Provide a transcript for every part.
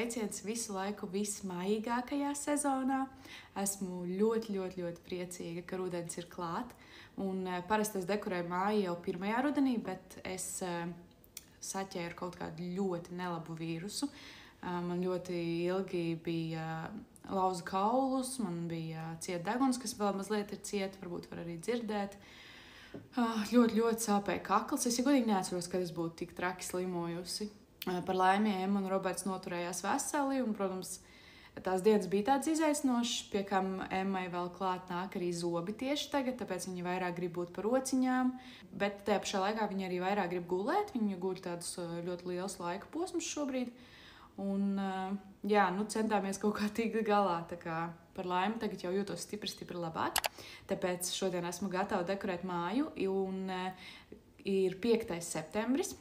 sveiciens visu laiku vismaigākajā sezonā. Esmu ļoti priecīga, ka rudens ir klāt. Un parasti es dekorēju māju jau pirmajā rudenī, bet es saķēru kaut kādu ļoti nelabu vīrusu. Man ļoti ilgi bija lauza kaulus, man bija cieta deguns, kas vēl mazliet ir cieta, varbūt var arī dzirdēt. Ļoti sāpēja kakls. Es godīgi neatceros, kad es būtu tik traki slimojusi. Par laimi Emma un Roberts noturējās veseli, un, protams, tās dienas bija tādas izaicinošas, pie kam Emmai vēl klāt nāk arī zobi tieši tagad, tāpēc viņa vairāk grib būt par rociņām, bet tajā pašā laikā viņa arī vairāk grib gulēt, viņa guļ tādus ļoti liels laika posmus šobrīd, un centāmies kaut kā tikt galā, tā kā par laimi tagad jau jūtos stipri labāk, tāpēc šodien esmu gatava dekorēt māju, un ir 5. septembris.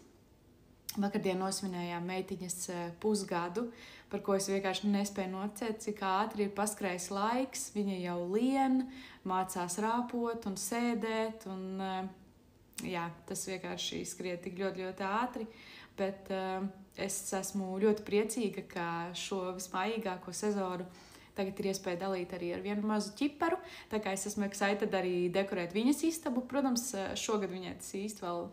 Vakardien nosvinējām meitiņas pusgadu, par ko es vienkārši nespēju nocēt, cik ātri ir paskrējis laiks. Viņa jau lien, mācās rāpot un sēdēt, un tas vienkārši skriet tik ļoti ātri. Bet es esmu ļoti priecīga, ka šo vismājīgāko sezonu tagad ir iespēja dalīt arī ar vienu mazu ķiparu, tā kā es esmu excited arī dekorēt viņas istabu. Protams, šogad viņai tas īsti vēl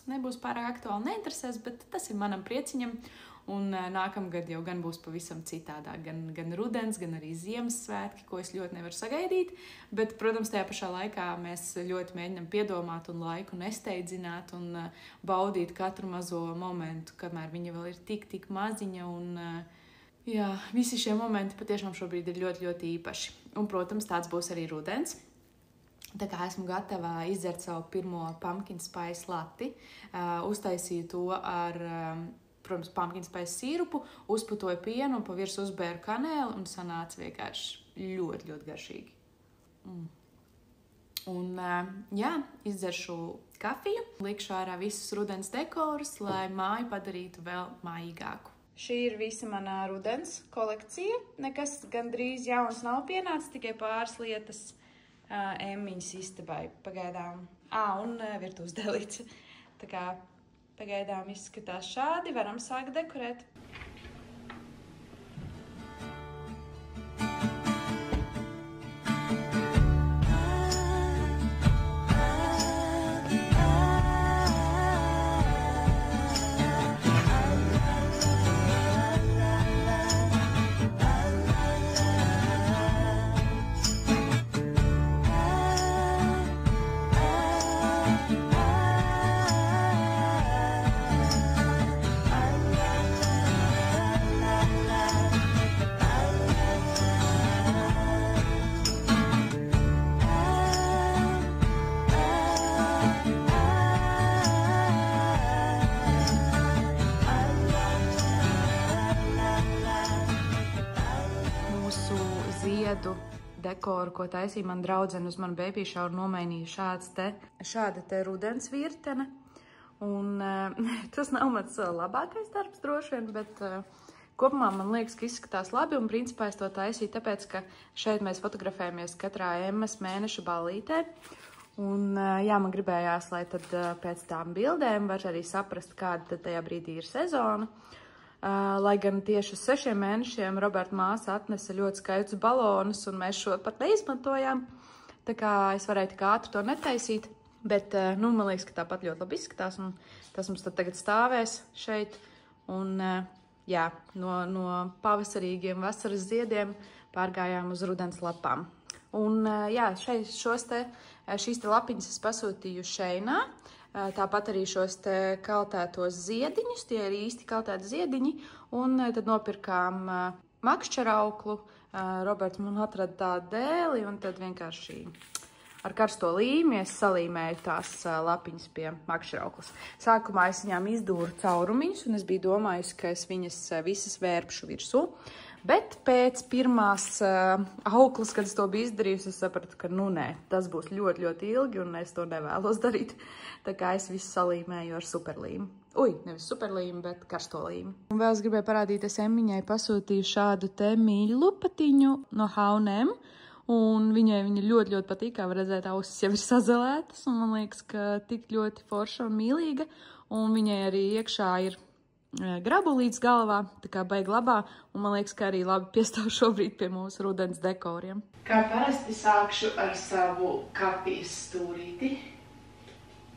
nebūs pārāk aktuāli, neinteresēs, bet tas ir manam prieciņam, un nākamgad jau gan būs pavisam citādāk, gan rudens, gan arī Ziemassvētki, ko es ļoti nevaru sagaidīt, bet, protams, tajā pašā laikā mēs ļoti mēģinam piedomāt un laiku nesteidzināt un baudīt katru mazo momentu, kamēr viņa vēl ir tik maziņa, un visi šie momenti patiešām šobrīd ir ļoti īpaši, un, protams, tāds būs arī rudens. Tā kā esmu gatava izdzert savu pirmo pumpkin spice lati, uztaisīju to ar, protams, pumpkin spice sīrupu, uzputoju pienu un pa virsmu uzbēru kanēli, un sanāca vienkārši ļoti garšīgi. Un, izdzeršu kafiju, likšu ārā visus rudens dekorus, lai māju padarītu vēl mājīgāku. Šī ir visa manā rudens kolekcija. Nekas gandrīz jauns nav pienācis, tikai pāris lietas Emmiņas istabai pagaidām. Un virtuves delīts. Tā kā pagaidām izskatās šādi, varam sākt dekorēt. Dekoru, ko taisīja man draudzene uz manu baby shower, nomainīja šāda te rudens virtene. Un tas nav mans labākais darbs droši vien, bet kopumā man liekas, ka izskatās labi, un principā es to taisīju tāpēc, ka šeit mēs fotografējamies katrā Emmas mēneša ballītē. Un man gribējās, lai tad pēc tām bildēm var arī saprast, kāda tad tajā brīdī ir sezona. Lai gan tieši uz 6 mēnešiem Roberta māsa atnesa ļoti skaistus balonus, un mēs šo pat neizmantojām. Tā kā es varēju tik ātri to netaisīt, bet man liekas, ka tāpat ļoti labi izskatās, un tas mums tad tagad stāvēs šeit. Un no pavasarīgiem vasaras ziediem pārgājām uz rudens lapām. Un šīs te lapiņas es pasūtīju Šeinā. Tāpat arī šos te kaltētos ziediņus, tie ir īsti kaltēti ziediņi, un tad nopirkām makšķerauklu. Roberts man atrada tādu dēli, un tad vienkārši ar karsto līmi es salīmēju tās lapiņas pie makšķerauklas. Sākumā es viņām izdūru caurumiņus, un es biju domājusi, ka es viņas visas vērpšu virsū. Bet pēc pirmās auklas, kad es to biju izdarījusi, es sapratu, ka tas būs ļoti ilgi, un es to nevēlos darīt. Tā kā es visu salīmēju ar superlīmu. Nevis superlīmu, bet karsto līmu. Un vēl es gribēju parādīt, es Emmiņai pasūtīju šādu te mīļu lupatiņu no H&M, un viņai viņa ļoti patīk, kā var redzēt, ausis jau ir sazelētas, un man liekas, ka tik ļoti forša un mīlīga, un viņai arī iekšā ir grabulītes galvā, tā kā baigi labā, un man liekas, ka arī labi piestāv šobrīd pie mūsu rudens dekoriem. Kā parasti sākšu ar savu kafijas stūrīti.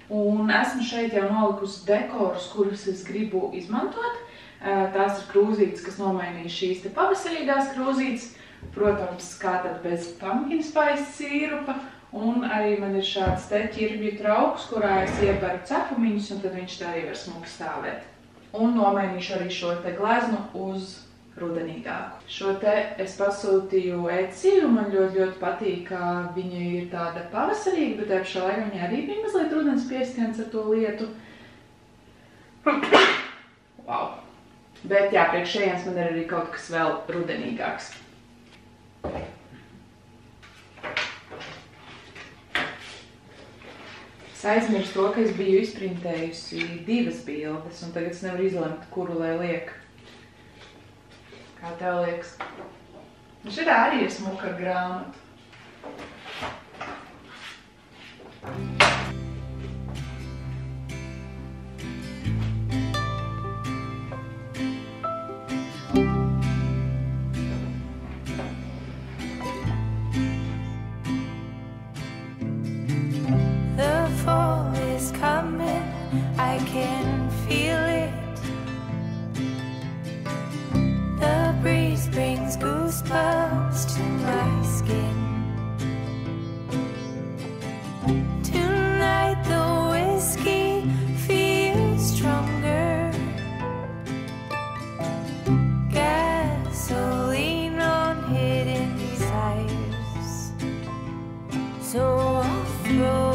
Un esmu šeit jau nolikusi dekorus, kurus es gribu izmantot. Tās ir krūzītes, kas nomainīja šīs te pavasarīgās krūzītes. Protams, kā tad bez pumpkin spice sīrupa. Un arī man ir šāds te ķirbju trauks, kurā es ieberu cepumiņus, un tad viņš tā arī var smuki stāvēt. Un nomainīšu arī šo te gleznu uz rudenīgāku. Šo te es pasūtīju Etsy, un man ļoti patīk, ka viņa ir tāda pavasarīga, bet pašā laikā viņa arī bija mazliet rudens piestiens ar to lietu. Wow! Bet jā, priekšējienes man ir arī kaut kas vēl rudenīgāks. Es aizmirstu to, ka es biju izprintējusi 2 bildes, un tagad es nevaru izlemt, kuru lai liek. Kā tev liekas? Un šitā arī ir smuka ar grāmatu. I can feel it. The breeze brings goosebumps to my skin. Tonight the whiskey feels stronger. Gasoline on hidden desires. So I'll throw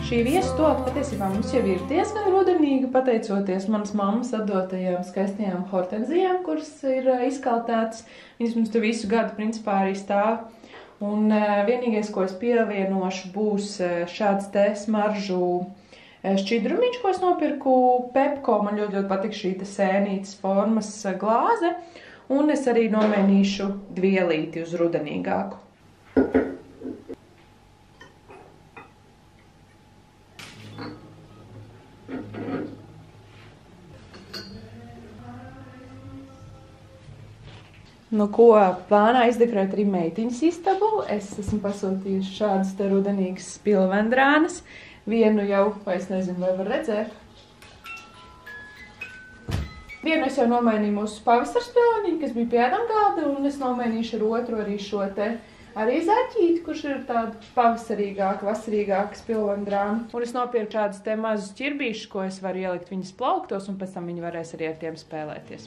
Šī viestola patiesībā mums jau ir diezgan rudenīga, pateicoties manas mammas atdotajām skaistajām hortenzijām, kuras ir izkaltētas. Viņas mums te visu gadu principā arī stāv. Un vienīgais, ko es pievienošu, būs šāds te smaržu šķidrumiņš, ko es nopirku Pepko. Man ļoti patīk šī te sēnītes formas glāze. Un es arī nomainīšu dvielīti uz rudenīgāku. No ko plānā izdekorēt arī meitiņas istabu. Es esmu pasūtījusi šādas te rudenīgas spilvendrānas. Vienu jau, vai es nezinu, vai var redzēt. Vienu es jau nomainīju mūsu pavasara spilveniņu, kas bija pie ēdam galda, un es nomainīšu ar otru arī šo te arī zaķīti, kurš ir tāda pavasarīgāka, vasarīgāka spilvendrāna. Un es nopirku šādas te mazus ķirbīšus, ko es varu ielikt viņas plauktos, un pēc tam viņi varēs arī ar tiem spēlēties.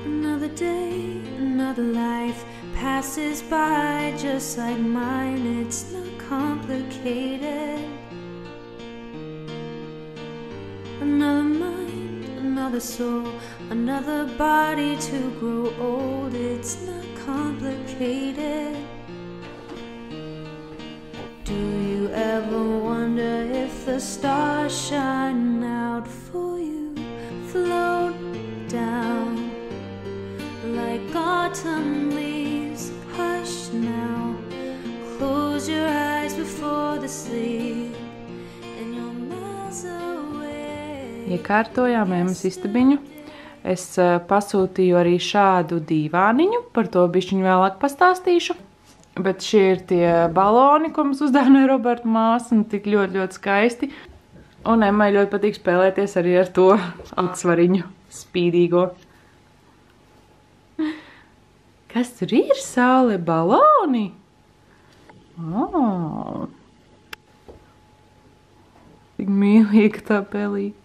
Another day, another life passes by just like mine. It's not complicated. another soul, another body to grow old. It's not complicated. Do you ever wonder if the stars shine out for you? Float down like autumn leaves. Hush now, close your eyes before the sleep, and you're miles away. Iekārtojām Emmas istabiņu. Es pasūtīju arī šādu dīvāniņu, par to bišķiņu vēlāk pastāstīšu. Bet šie ir tie baloni, ko mums uzdāvināja Roberta māsa, un tik ļoti, ļoti skaisti. Un Emmai ļoti patīk spēlēties arī ar to atsvariņu spīdīgo. Kas tur ir? Saule baloni? Oh. Tik mīlīga tā pelīte.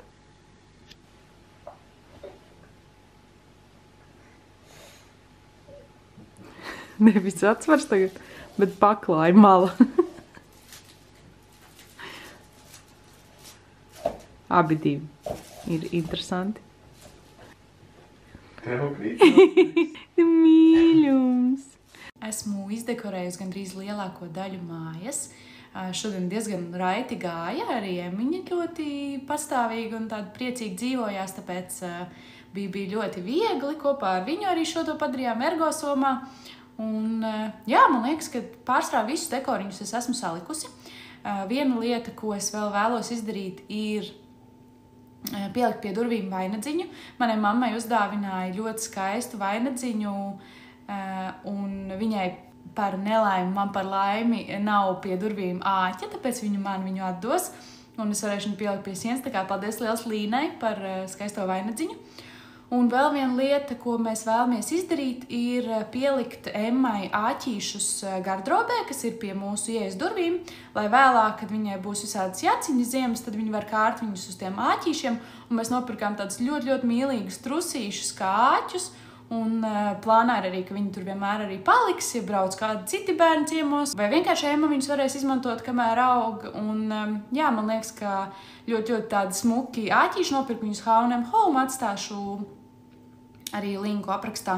Nevis atsvars tagad, bet paklāja mala. Abi divi ir interesanti. Mīļums! Esmu izdekorējusi gandrīz lielāko daļu mājas. Šodien diezgan raiti gāja, arī Emmiņa ļoti pastāvīgi un tāda priecīgi dzīvojās, tāpēc bija ļoti viegli. Kopā ar viņu arī šo to padarījām ergosomā. Un, jā, man liekas, ka pārsvarā visus dekoriņus es esmu salikusi. Viena lieta, ko es vēl vēlos izdarīt, ir pielikt pie durvīm vainadziņu. Manai mammai uzdāvināja ļoti skaistu vainadziņu, un viņai par nelaimi, man par laimi nav pie durvīm āķa, tāpēc man viņu atdos, un es varēšu viņu pielikt pie sienas. Tā kā paldies liels Līnai par skaisto vainadziņu. Un vēl viena lieta, ko mēs vēlamies izdarīt, ir pielikt Emmai āķīšus gardrobē, kas ir pie mūsu ieejas durvīm, lai vēlāk, kad viņai būs visādas jaciņas ziemas, tad viņa var kārt viņus uz tiem āķīšiem, un mēs nopirkām tādus ļoti, ļoti mīlīgus trusīšus kā āķus, un plānā ir arī, ka viņi tur vienmēr arī paliks, ja brauc kādi citi bērni ciemos, vai vienkārši Emma viņus varēs izmantot, kamēr aug, un jā, man liekas, ka ļoti, ļoti tādi smuki āķīši nopirku viņus H&M Home, atstāšu arī linku aprakstā.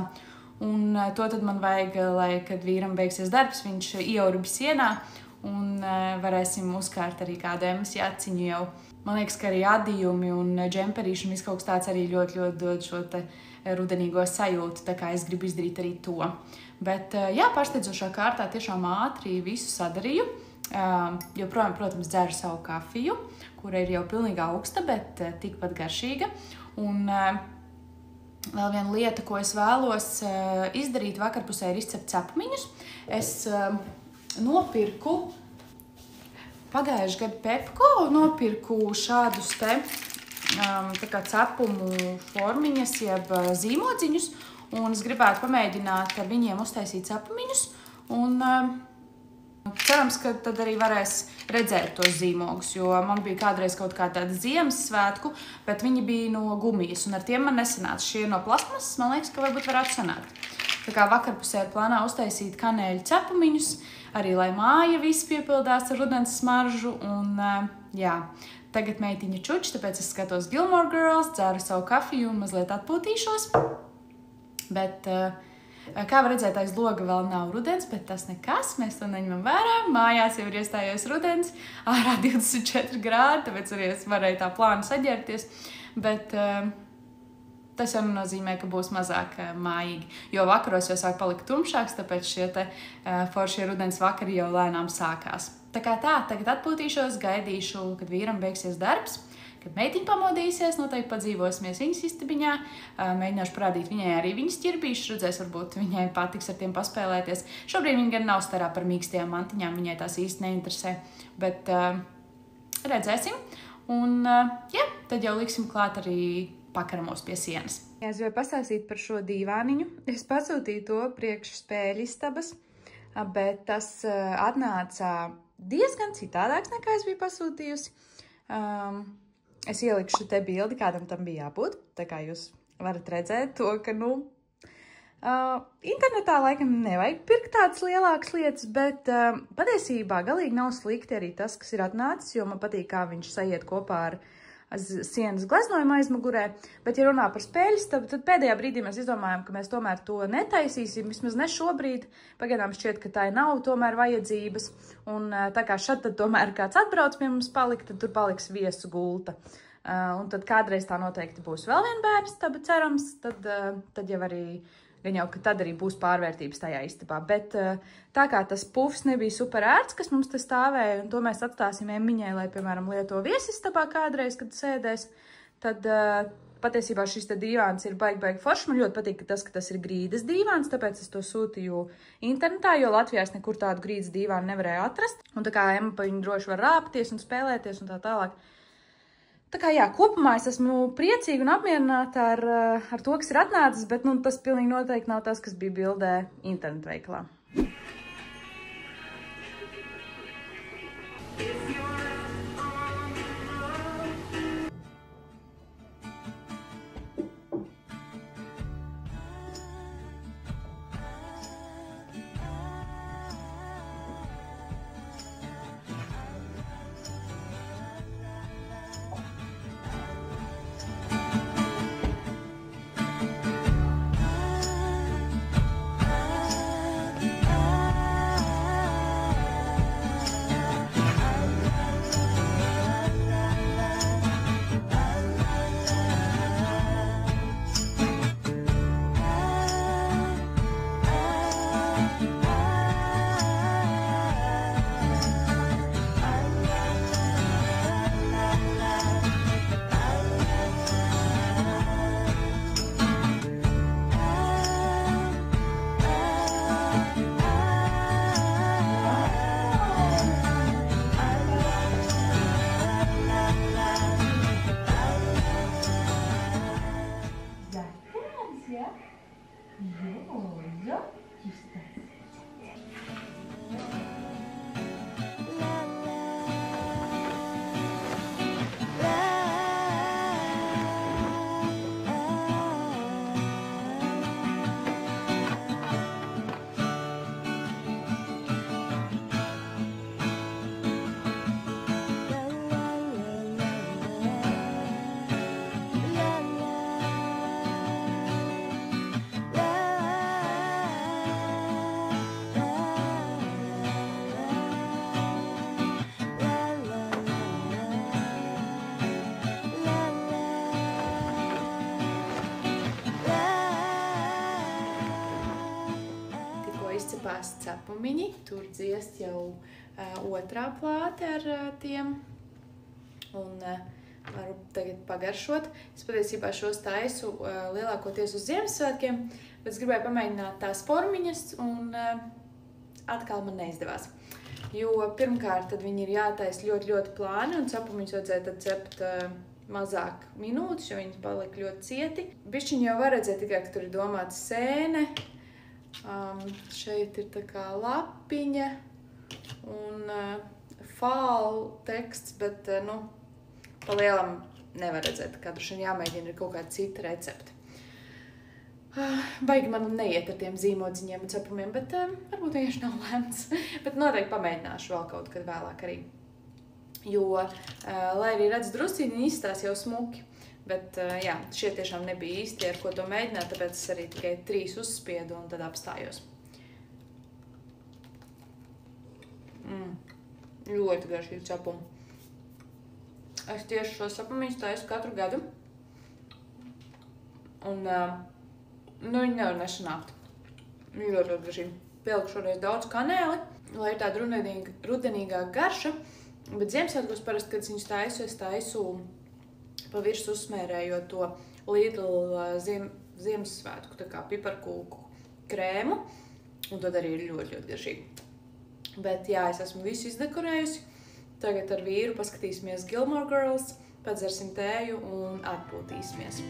Un to tad man vajag, lai, kad vīram beigsies darbs, viņš ieurbi sienā un varēsim uzkārt arī kādu Emmas jaciņu jau. Man liekas, ka arī adījumi un džemperīši un viss kaut kas tāds arī ļoti, ļoti dod šo te rudenīgo sajūtu, tā kā es gribu izdarīt arī to. Bet, jā, pārsteidzošā kārtā tiešām ātri visu sadarīju. Joprojām, protams, dzeru savu kafiju, kura ir jau pilnīgi augsta, bet tikpat garšīga. Un vēl viena lieta, ko es vēlos izdarīt vakarpusē, ir izcept cepumiņus. Es nopirku pagājuši gadu Pepko, nopirku šādus te tā kā cepumu formiņas, jeb zīmodziņus, un es gribētu pamēģināt ar viņiem uztaisīt cepumiņus, un cerams, ka tad arī varēs redzēt tos zīmogus, jo man bija kādreiz kaut kā tāda Ziemassvētku, bet viņi bija no gumijas, un ar tiem man nesanāca. Šie no plasmasas, man liekas, ka varbūt varētu sanākt. Tā kā vakarpusē ir plānā uztaisīt kanēļu cepumiņus, arī lai māja viss piepildās ar rudens smaržu, un jā, tagad meitiņa čuč, tāpēc es skatos Gilmore Girls, dzeru savu kafiju un mazliet atpūtīšos, bet kā var redzēt, aiz loga vēl nav rudens, bet tas nekas, mēs to neņemam vērā. Mājās jau ir iestājies rudens, ārā 24 grādi, tāpēc arī es varēju tā plānu saģērties, bet tas jau nozīmē, ka būs mazāk mājīgi, jo vakaros jau sāk palikt tumšāks, tāpēc šie te foršie rudens vakari jau lēnām sākās. Tā kā tā, tagad atpūtīšos, gaidīšu, kad vīram beigsies darbs. Kad meitiņa pamodīsies, noteikti padzīvosimies viņas istabiņā, mēģināšu parādīt viņai arī viņas ķirbīšas, redzēs, varbūt viņai patiks ar tiem paspēlēties. Šobrīd viņa gan nav starā par mīkstajām mantiņām, viņai tās īsti neinteresē, bet redzēsim. Un, jā, tad jau liksim klāt arī pakaramos pie sienas. Es gribēju pastāstīt par šo dīvāniņu. Es pasūtīju to priekš spēļu istabas, bet tas atnāca diezgan citādāks, nekā es biju pasūtījusi. Es ielikšu te bildi, kādam tam bija jābūt, tā kā jūs varat redzēt to, ka, internetā laikam nevajag pirkt tādas lielākas lietas, bet patiesībā galīgi nav slikti arī tas, kas ir atnācis, jo man patīk, kā viņš sajiet kopā sienas gleznojumu aizmugurē, bet, ja runā par spēļistabu, tad pēdējā brīdī mēs izdomājām, ka mēs tomēr to netaisīsim, vismaz ne šobrīd, pagaidām šķiet, ka tā nav tomēr vajadzības, un tā kā šad tad tomēr kāds atbrauc pie mums palikt, tad tur paliks viesu gulta. Un tad kādreiz tā noteikti būs vēl viena bērnistaba, cerams, tad jau arī gan jau, ka tad arī būs pārvērtības tajā istabā. Bet tā kā tas pufs nebija super ērts, kas mums te stāvēja, un to mēs atstāsim Emmiņai, lai, piemēram, lieto viesistabā kādreiz, kad sēdēs, tad patiesībā šis te dīvāns ir baigi foršs. Man ļoti patīk, ka tas ir grīdas dīvāns, tāpēc es to sūtīju internetā, jo Latvijā es nekur tādu grīdas dīvānu nevarēju atrast. Un tā kā Emma pa viņu droši var rāpties un spēlēties un tā tālāk. Tā kā jā, kopumā es esmu priecīga un apmierināta ar to, kas ir atnācis, bet tas pilnīgi noteikti nav tas, kas bija bildē internetu veikalā. Izcepās cepumiņi, tur dziest jau otrā plāte ar tiem, un varu tagad pagaršot. Es patiesībā šos taisu lielākoties uz Ziemassvētkiem, bet es gribēju pamēģināt tās formiņas, un atkal man neizdevās. Jo pirmkārt, tad viņi ir jātais ļoti plāni, un cepumiņus vajadzēja tad cept mazāk minūtes, jo viņi palika ļoti cieti. Bišķiņ jau var redzēt tikai, ka tur ir domāta sēne. Šeit ir tā kā lapiņa un fālu teksts, bet, pa lielam nevar redzēt, kā droši vien jāmēģina ir kaut kāda cita recepte. Baigi man neiet ar tiem zīmodziņiem un cepumiem, bet varbūt vienkārši nav lemts. Bet noteikti pamēģināšu vēl kaut kad vēlāk arī. Jo, lai arī redz drusciņi, izstās jau smuki. Bet, jā, šie tiešām nebija īsti, ar ko to mēģināt, tāpēc es arī tikai 3 uzspiedu un tad apstājos. Ļoti garšīgi cepumi. Es tieši šo cepumiņus taisu katru gadu. Un, viņi nevar nesanākt. Ļoti garšīgi. Pieliku šoreiz daudz kanēli, lai ir tāda rudenīgā garša. Bet Ziemassvētkos parasti, kad es viņus taisu pa virsmu uzsmērējot to Lidl Ziemassvētku, tā kā piparkūku krēmu, un tad arī ir ļoti garšīgi. Bet jā, es esmu visu izdekorējusi. Tagad ar vīru paskatīsimies Gilmore Girls, padzersim tēju un atpūtīsimies.